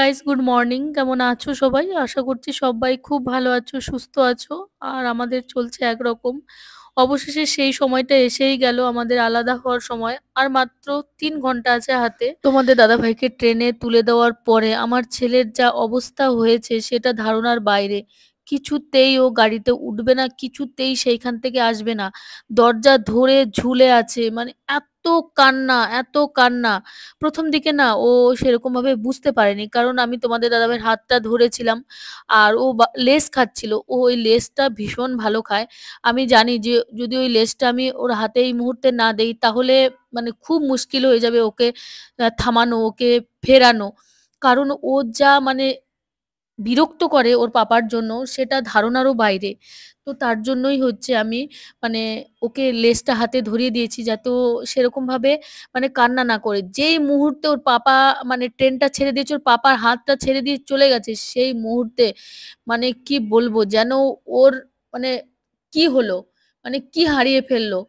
Guys, good morning. কেমন আছো সবাই? আশা করছি সবাই খুব ভালো আছো, সুস্থ আছো। আর আমাদের চলছে একরকম। অবশেষে সেই সময়টা এসেই গেল, আমাদের আলাদা হওয়ার সময়। আর মাত্র ৩ ঘন্টা আছে হাতে। তোমাদের দাদাভাইকে ট্রেনে তুলে দেওয়ার পরে আমার ছেলের যা অবস্থা হয়েছে সেটা ধারণার বাইরে। কিছুতেই ও গাড়িতে উঠবে না, কিছুতেই সেইখান থেকে আসবে না। দরজা ধরে ঝুলে আছে, মানে এত কান্না, এত কান্না। প্রথম দিকে না ও সেরকম ভাবে বুঝতে পারেনি, কারণ আমি তোমাদের দাদাভাইয়ের হাতটা ধরেছিলাম। আর ও লেস খাচ্ছিল, ও ওই লেসটা ভীষণ ভালো খায়। আমি জানি যে যদি ওই লেসটা আমি ওর হাতে এই মুহূর্তে না দেই তাহলে মানে খুব মুশকিল হয়ে যাবে ওকে থামানো, ওকে ফেরানো। কারণ ও যা মানে বিরক্ত করে ওর পাপার জন্য সেটা ধারণারও বাইরে। তো তার জন্যই হচ্ছে আমি মানে ওকে লেজটা হাতে ধরিয়ে দিয়েছি যাতে ও সেরকম ভাবে মানে কান্না না করে। যেই মুহূর্তে ওর পাপা মানে ট্রেনটা ছেড়ে দিয়েছে, ওর পাপার হাতটা ছেড়ে দিয়ে চলে গেছে, সেই মুহূর্তে মানে কি বলবো, যেন ওর মানে কি হলো, মানে কি হারিয়ে ফেললো।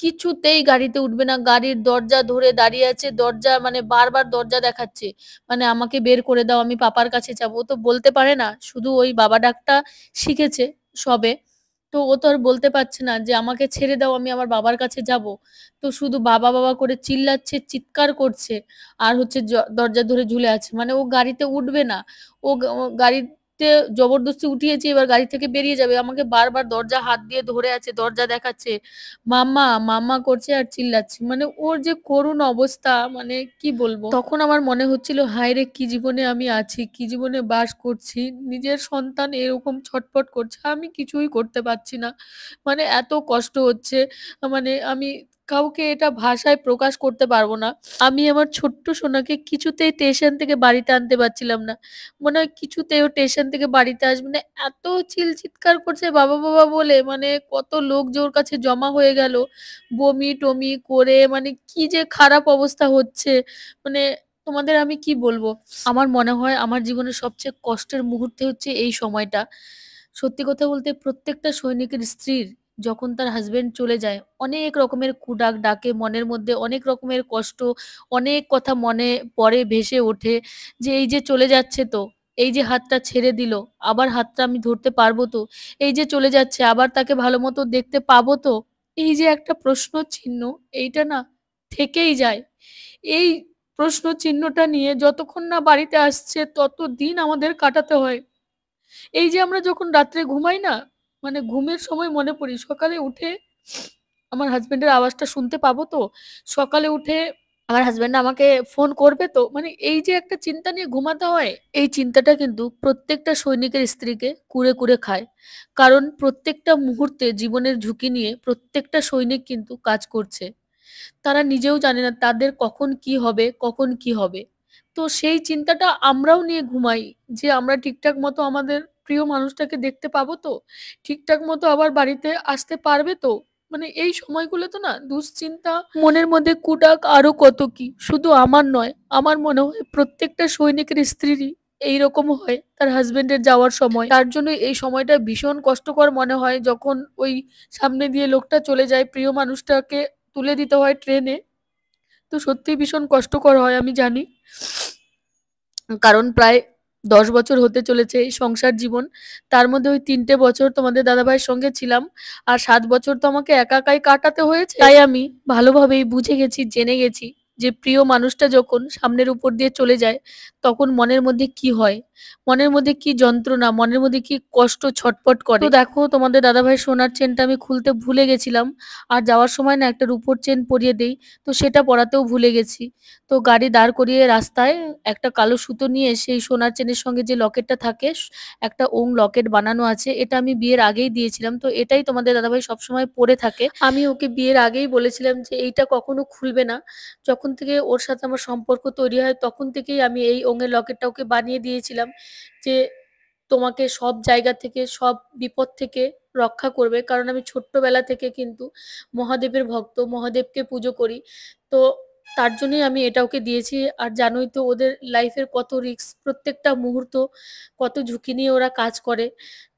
কিছুতেই গাড়িতে উঠবে না, গাড়ির দরজা ধরে দাঁড়িয়ে আছে, দরজা মানে বারবার দরজা দেখাচ্ছে, মানে আমাকে বের করে দাও, আমি পাপার কাছে যাবো। ও তো বলতে পারে না, শুধু ওই বাবা ডাকটা শিখেছে সবে। তো ও তো আর বলতে পারছে না যে আমাকে ছেড়ে দাও, আমি আমার বাবার কাছে যাব। তো শুধু বাবা বাবা করে চিল্লাচ্ছে, চিৎকার করছে। আর হচ্ছে দরজা ধরে ঝুলে আছে, মানে ও গাড়িতে উঠবে না। ও গাড়িতে জবরদস্তি উঠিয়েছে, এবার গাড়ি থেকে বেরিয়ে যাবে, আমাকে বারবার দরজা হাত দিয়ে ধরে আছে, দরজা দেখাচ্ছে, মাম্মা মাম্মা করছে আর চিল্লাচ্ছে। মানে ওর যে করুণ অবস্থা, মানে কি বলবো। তখন আমার মনে হচ্ছিল, হায় রে, কি জীবনে আমি আছি, কি জীবনে বাস করছি। নিজের সন্তান এরকম ছটফট করছে, আমি কিছুই করতে পারছি না। মানে এত কষ্ট হচ্ছে, মানে আমি কাউকে এটা ভাষায় প্রকাশ করতে পারবো না। আমি আমার ছোট্ট সোনাকে কিছুতেই স্টেশন থেকে বাড়িতে আনতে পারছিলাম না। মনে হয় কিছুতেই ও স্টেশন থেকে বাড়িতে আসবে না, এত চিৎকার করছে বাবা বাবা বলে। মানে কত লোক যে ওর কাছে জমা হয়ে গেল, বমি টমি করে, মানে কি যে খারাপ অবস্থা হচ্ছে। মানে তোমাদের আমি কি বলবো। আমার মনে হয় আমার জীবনের সবচেয়ে কষ্টের মুহূর্তে হচ্ছে এই সময়টা। সত্যি কথা বলতে, প্রত্যেকটা সৈনিকের স্ত্রীর যখন তার হাজবেন্ড চলে যায়, অনেক রকমের কুডাক ডাকে মনের মধ্যে, অনেক রকমের কষ্ট, অনেক কথা মনে পড়ে, ভেসে ওঠে। যে এই যে চলে যাচ্ছে, তো এই যে হাতটা ছেড়ে দিল, আবার হাতটা আমি ধরতে পারবো তো? এই যে চলে যাচ্ছে, আবার তাকে ভালো মতো দেখতে পাবো তো? এই যে একটা প্রশ্ন চিহ্ন, এইটা না থেকেই যায়। এই প্রশ্ন চিহ্নটা নিয়ে যতক্ষণ না বাড়িতে আসছে ততদিন আমাদের কাটাতে হয়। এই যে আমরা যখন রাত্রে ঘুমাই না, মানে ঘুমের সময় মনে পড়ি সকালে উঠে আমার হাজবেন্ডের আওয়াজটা শুনতে পাবো তো, সকালে উঠে আমার হাজবেন্ড আমাকে ফোন করবে তো, মানে এই যে একটা চিন্তা নিয়ে ঘুমাতে হয়। এই চিন্তাটা কিন্তু প্রত্যেকটা সৈনিকের স্ত্রীকে কুরে কুরে খায়। কারণ প্রত্যেকটা মুহূর্তে জীবনের ঝুঁকি নিয়ে প্রত্যেকটা সৈনিক কিন্তু কাজ করছে। তারা নিজেও জানে না তাদের কখন কি হবে, কখন কি হবে। তো সেই চিন্তাটা আমরাও নিয়ে ঘুমাই, যে আমরা ঠিকঠাক মতো আমাদের প্রিয় মানুষটাকে দেখতে পাবো তো, ঠিকঠাক মতো আবার বাড়িতে আসতে পারবে তো। মানে এই সময়গুলো তো না দুশ্চিন্তা, মনের মধ্যে কুটাক, আরো কত কি। শুধু আমার নয়, আমার মনে হয় প্রত্যেকটা সৈনিকের স্ত্রীরই এইরকম হয় তার হাজবেন্ডের যাওয়ার সময়। তার জন্য এই সময়টা ভীষণ কষ্টকর মনে হয়, যখন ওই সামনে দিয়ে লোকটা চলে যায়, প্রিয় মানুষটাকে তুলে দিতে হয় ট্রেনে। তো সত্যিই ভীষণ কষ্টকর হয়, আমি জানি। কারণ প্রায় ১০ বছর হতে চলেছে এই সংসার জীবন। তার মধ্যে ওই ৩টে বছর তোমাদের দাদাভাইয়ের সঙ্গে ছিলাম। আর ৭ বছর তো আমাকে একা একাই কাটাতে হয়েছে। তাই আমি ভালোভাবেই বুঝে গেছি, জেনে গেছি যে প্রিয় মানুষটা যখন সামনের উপর দিয়ে চলে যায় তখন মনের মধ্যে কি হয়, মনের মধ্যে কি যন্ত্রণা, মনের মধ্যে কি কষ্ট ছটফট করে। তো দেখো, তোমাদের দাদাভাইয়ের সোনার চেনটা আমি খুলতে ভুলে গেছিলাম। আর যাওয়ার সময় না একটা রূপোর চেন পরিয়ে দেই, তো সেটা পরাতেও ভুলে গেছি। তো গাড়ি দাঁড় করিয়ে রাস্তায় একটা কালো সুতো নিয়ে সেই সোনার চেনের সঙ্গে যে লকেটটা থাকে, একটা ওং লকেট বানানো আছে, এটা আমি বিয়ের আগেই দিয়েছিলাম। তো এটাই তোমাদের দাদাভাই সবসময় পরে থাকে। আমি ওকে বিয়ের আগেই বলেছিলাম যে এইটা কখনো খুলবে না। যখন থেকে ওর সাথে আমার সম্পর্ক তৈরি হয় তখন থেকেই আমি এই ওঙের লকেটটা ওকে বানিয়ে দিয়েছিলাম, যে তোমাকে সব জায়গা থেকে, সব বিপদ থেকে রক্ষা করবে। কারণ আমি ছোট্টবেলা থেকে কিন্তু মহাদেবের ভক্ত, মহাদেবকে পুজো করি। তো তার জন্যই আমি এটা ওকে দিয়েছি। আর জানোই তো ওদের লাইফের কত রিস্ক, প্রত্যেকটা মুহূর্ত কত ঝুঁকি নিয়ে ওরা কাজ করে।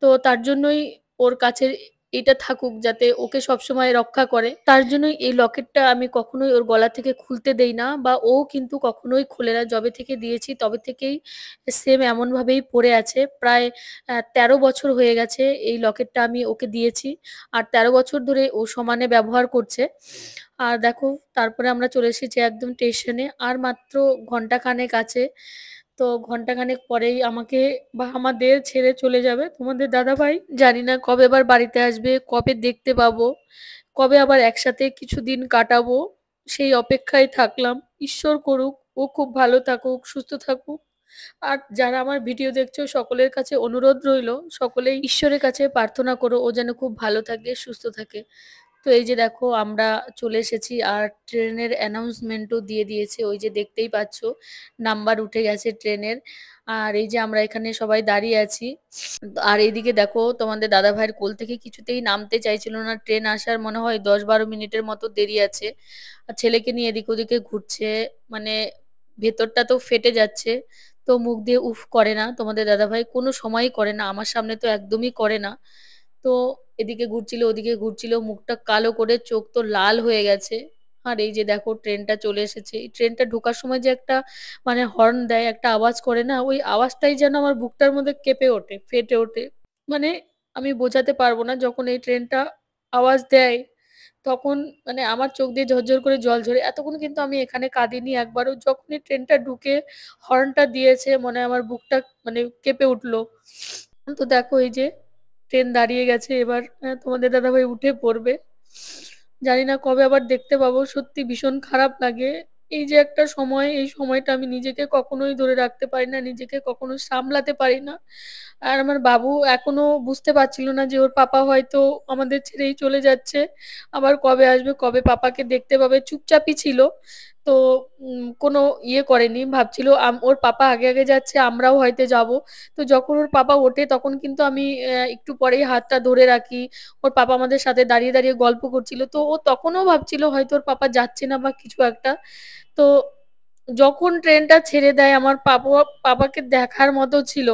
তো তার জন্যই ওর কাছে এটা থাকুক যাতে ওকে সবসময় রক্ষা করে। তার জন্যই এই লকেটটা আমি কখনোই ওর গলা থেকে খুলতে দেই না বা ও কিন্তু কখনোই খোলে না। যবে থেকে দিয়েছি তবে থেকেই সেম এমনভাবেই পড়ে আছে। প্রায় ১৩ বছর হয়ে গেছে এই লকেটটা আমি ওকে দিয়েছি। আর ১৩ বছর ধরে ও সমানে ব্যবহার করছে। আর দেখো তারপরে আমরা চলে এসেছি একদম স্টেশনে। আর মাত্র ঘন্টাখানেক আছে। তো ঘন্টাখানেক পরেই আমাকে বা আমাদের ছেড়ে চলে যাবে তোমাদের দাদাভাই। জানি না কবে আবার বাড়িতে আসবে, কবে দেখতে পাবো, কবে আবার একসাথে কিছুদিন কাটাবো, সেই অপেক্ষায় থাকলাম। ঈশ্বর করুক ও খুব ভালো থাকুক, সুস্থ থাকুক। আর যারা আমার ভিডিও দেখছো সকলের কাছে অনুরোধ রইলো, সকলেই ঈশ্বরের কাছে প্রার্থনা করো ও যেন খুব ভালো থাকে, সুস্থ থাকে। তো এই যে দেখো আমরা চলে এসেছি আর ট্রেনের অ্যানাউন্সমেন্টও দিয়ে দিয়েছে, ওই যে দেখতেই পাচ্ছ নাম্বার উঠে গেছে ট্রেনের। আর এই যে আমরা এখানে সবাই দাঁড়িয়ে আছি। আর এইদিকে দেখো তোমাদের দাদা ভাইয়ের কোল থেকে কিছুতেই নামতে চাইছিল না, ট্রেন আসার মনে হয় ১০-১২ মিনিটের মতো দেরি আছে। আর ছেলেকে নিয়ে এদিক ওদিকে ঘুরছে, মানে ভেতরটা তো ফেটে যাচ্ছে। তো মুখ দিয়ে উফ করে না তোমাদের দাদা ভাই, কোনো সময়ই করে না, আমার সামনে তো একদমই করে না। তো এদিকে ঘুরছিল ওদিকে ঘুরছিল, মুখটা কালো করে, চোখ তো লাল হয়ে গেছে। আর এই যে দেখো ট্রেনটা চলে এসেছে। এই ট্রেনটা ঢোকার সময় যে একটা মানে হর্ন দেয়, একটা আওয়াজ করে না, ওই আওয়াজটাই যেন আমার বুকটার মধ্যে কেঁপে ওঠে, ফেটে ওঠে। মানে আমি বোঝাতে পারবো না, যখন এই ট্রেনটা আওয়াজ দেয় তখন মানে আমার চোখ দিয়ে ঝরঝর করে জল ঝরে। এতক্ষণ কিন্তু আমি এখানে কাঁদিনি একবারও। যখনই ট্রেনটা ঢুকে হর্নটা দিয়েছে মনে হয় আমার বুকটা মানে কেঁপে উঠলো। তো দেখো এই যে ট্রেন দাঁড়িয়ে গেছে, এবার তোমাদের দাদাভাই উঠে পড়বে। জানি না কবে আবার দেখতে পাবো, সত্যি ভীষণ খারাপ লাগে। এই যে একটা সময়, এই সময়টা আমি নিজেকে কখনোই ধরে রাখতে পারি না, নিজেকে কখনো সামলাতে পারি না। আর আমার বাবু এখনো বুঝতে পারছিল না যে ওর পাপা হয়তো আমাদের ছেড়েই চলে যাচ্ছে, আবার কবে আসবে, কবে পাপাকে দেখতে পাবে। চুপচাপই ছিল। তো কোনো ইয়ে করেনি, ভাবছিল ওর পাপা আগে আগে যাচ্ছে, আমরাও হয়তো যাব। তো যখন ওর পাপা ওঠে তখন কিন্তু আমি একটু পরেই হাতটা ধরে রাখি। ওর পাপা আমাদের সাথে দাঁড়িয়ে দাঁড়িয়ে গল্প করছিল, তো ও তখনও ভাবছিল হয়তো ওর পাপা যাচ্ছে না বা কিছু একটা। তো যখন ট্রেনটা ছেড়ে দেয় আমার পাপাকে দেখার মতো ছিল।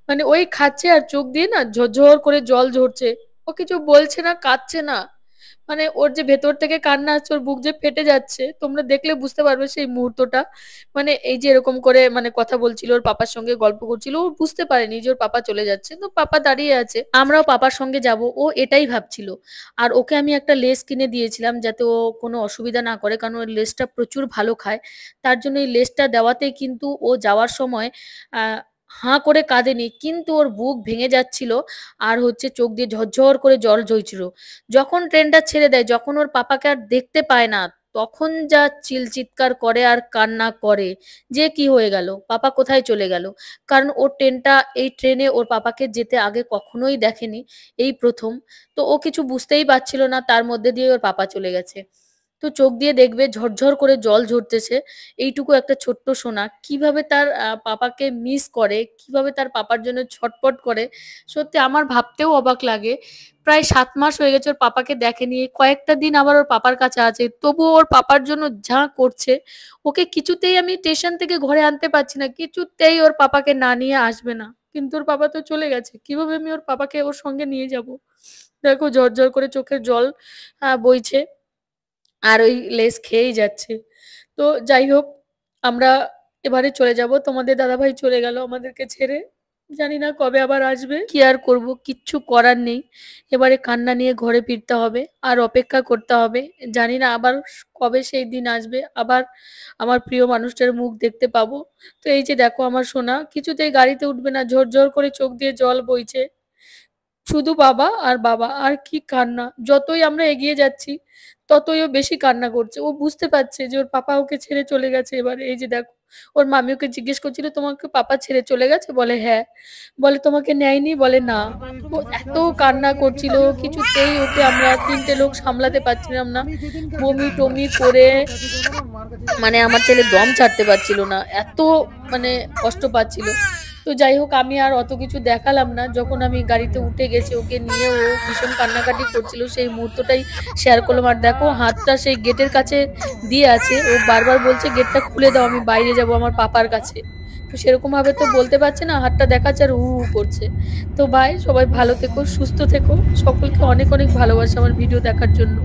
মানে ওই খাচ্ছে আর চোখ দিয়ে না ঝরঝর করে জল ঝরছে। ও কিছু বলছে না, কাঁদছে না। মানে ওর যে ভেতর থেকে কান্না আসছে, ওর বুক যে ফেটে যাচ্ছে, তোমরা দেখলে বুঝতে পারবে সেই মুহূর্তটা। মানে এই যে এরকম করে মানে কথা বলছিল, ওর পাপার সঙ্গে গল্প করছিল, ও বুঝতে পারেনি যে ওর পাপা চলে যাচ্ছে। তো পাপা দাঁড়িয়ে আছে, আমরাও পাপার সঙ্গে যাব, ও এটাই ভাবছিল। আর ওকে আমি একটা লেস কিনে দিয়েছিলাম যাতে ও কোনো অসুবিধা না করে, কারণ ওর লেসটা প্রচুর ভালো খায়। তার জন্য এই লেসটা দেওয়াতেই কিন্তু ও যাওয়ার সময় আহ হাঁ করে কাঁদেনি, কিন্তু ওর বুক ভেঙে যাচ্ছিল। আর হচ্ছে চোখ দিয়ে ঝরঝর করে জল ঝরছিল। যখন ট্রেনটা ছেড়ে দেয়, যখন ওর পাপাকে আর দেখতে পায় না, তখন যা চিৎকার করে আর কান্না করে যে কি হয়ে গেল, পাপা কোথায় চলে গেল। কারণ ওর এই ট্রেনে ওর পাপাকে যেতে আগে কখনোই দেখেনি, এই প্রথম। তো ও কিছু বুঝতেই পারছিল না, তার মধ্যে দিয়ে ওর পাপা চলে গেছে। তো চোখ দিয়ে দেখবে ঝরঝর করে জল ঝরতেছে। এইটুকু একটা ছোট্ট সোনা কিভাবে তার পাপাকে মিস করে, কিভাবে তার পাপার জন্য ছটপট করে, সত্যি আমার ভাবতেও অবাক লাগে। প্রায় ৭ মাস হয়ে গেছে ওর পাপাকে দেখেনি, কয়েকটা দিন আবার ওর পাপার কাছে আছে, তবুও ওর পাপার জন্য যা করছে। ওকে কিছুতেই আমি স্টেশন থেকে ঘরে আনতে পারছি না, কিছুতেই ওর পাপাকে না নিয়ে আসবে না। কিন্তু ওর পাপা তো চলে গেছে, কিভাবে আমি ওর পাপাকে ওর সঙ্গে নিয়ে যাব। দেখো ঝরঝর করে চোখের জল বইছে, আর ওই লেস খেয়েই যাচ্ছে। তো যাই হোক, আমরা এবারে চলে যাব, তোমাদের দাদাভাই চলে গেল আমাদেরকে ছেড়ে। জানি না কবে আবার আসবে, কি আর করব, কিচ্ছু করার নেই। এবারে কান্না নিয়ে ঘরে ফিরতে হবে আর অপেক্ষা করতে হবে। জানি না আবার কবে সেই দিন আসবে, আবার আমার প্রিয় মানুষটার মুখ দেখতে পাবো। তো এই যে দেখো আমার সোনা কিছুতেই গাড়িতে উঠবে না, ঝরঝর করে চোখ দিয়ে জল বইছে। শুধু বাবা আর বাবা, আর কি কান্না! যতই আমরা এগিয়ে যাচ্ছি ততই ও বেশি কান্না করছে। ও বুঝতে পারছে যে ওর পাপা ওকে ছেড়ে চলে গেছে। এবার এই যে দেখো, ওর মামি ওকে জিজ্ঞেস করছিল তোমাকে পাপা ছেড়ে চলে গেছে, বলে হ্যাঁ। বলে তোমাকে নেয়নি, বলে না। ও এত কান্না করছিল, কিছুতেই ওকে আমরা ৩টে লোক সামলাতে পারছিলাম না। বমি টমি করে মানে আমার ছেলে দম ছাড়তে পারছিল না, এত মানে কষ্ট পাচ্ছিল। তো যাই হোক আমি আর অত কিছু দেখালাম না। যখন আমি গাড়িতে উঠে গেছি ওকে নিয়ে ও ভীষণ কান্নাকাটি করছিল। সেই মুহূর্তটাই শেয়ার করলাম। আর দেখো হাতটা সেই গেটের কাছে দিয়ে আছে। ও বারবার বলছে, "গেটটা খুলে দাও, আমি বাইরে যাবো আমার পাপার কাছে।" তো সেরকমভাবে তো বলতে পারছে না। হাতটা দেখাচ্ছে আর হু, হু করছে। তো ভাই সবাই ভালো থেকো, সুস্থ থেকো। সকলকে অনেক, অনেক ভালোবাসা আমার ভিডিও দেখার জন্য।